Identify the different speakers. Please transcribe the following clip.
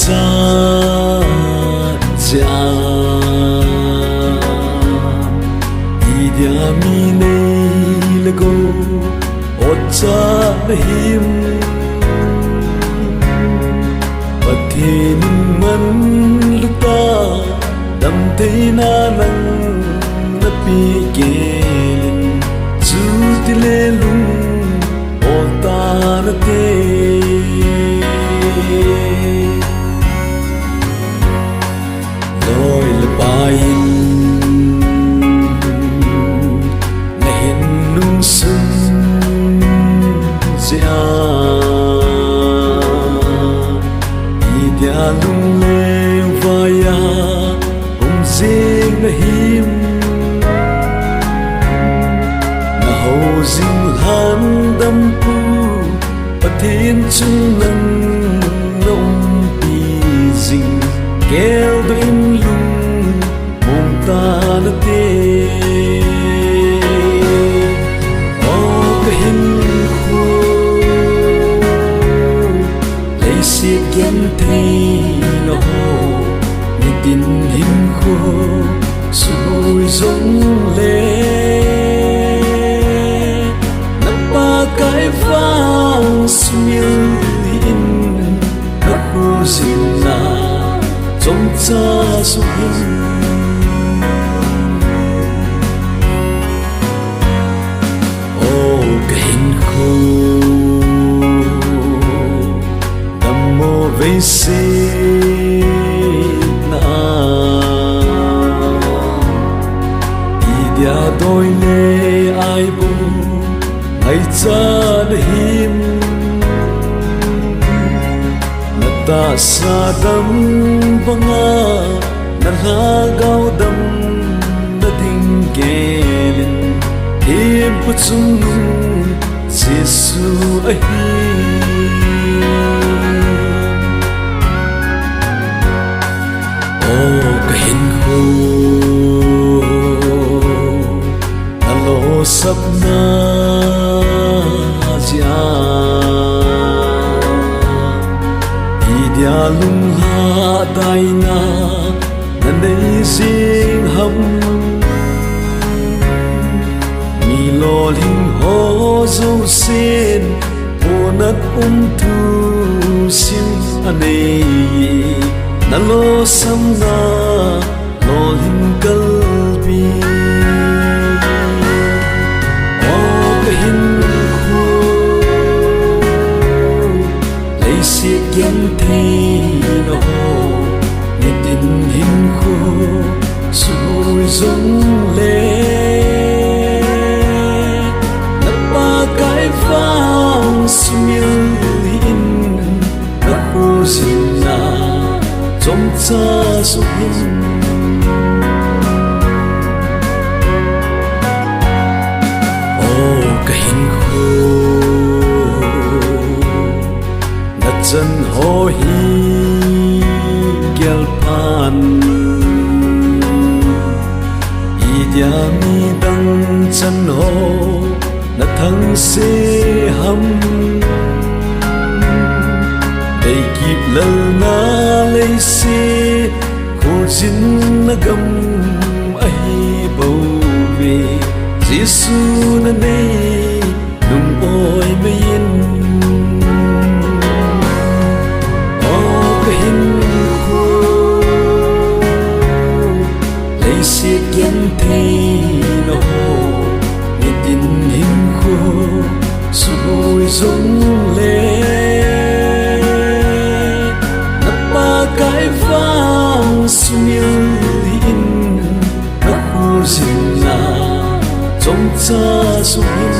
Speaker 1: cha cha idia mi nei lego o cha him pathin man luta dam te na nang na pi gelin chu ti le lung o ta na te loi le pain na hin nung sun zia idia lung le vaya zing na him na ho zing han dam pu pathin chung nang nong pi zing kêu bên lung mong ta na te o ka hin khu lấy siết gen thi nó tin hình khô rồi giống lệ nắp ba cái vang miên in nắp hồ dịu na trong cha su hình ô cái hình khô đam mô về xe ya đôi lệ ai bu ngày cha him na ta sa đam vanga na ha gao đam na ding gelin him pu chung Giêsu ai ô cái hình khô sắp na zia idia lung ha dai na na nei sing ham mi lo ling ho zo sen ponat tu sim anei na lo sam na lo ling kalbi siết gen thi nó nghe tin hình khô rồi giống lệ nắp ba cái vang miên in nắp hồ dịu na trong cha su hình ô cái hình khô chân ho hi gel pan idia mi dang chân ho na thang se ham dei kip lal na lei se ko jin na gam ai bau ve Giêsu na nei nung oi mein siết gen thi nó nghe tin hình khô rồi giống lệ nắp ba cái vang miên in nắp hồ dịu na trong cha su hình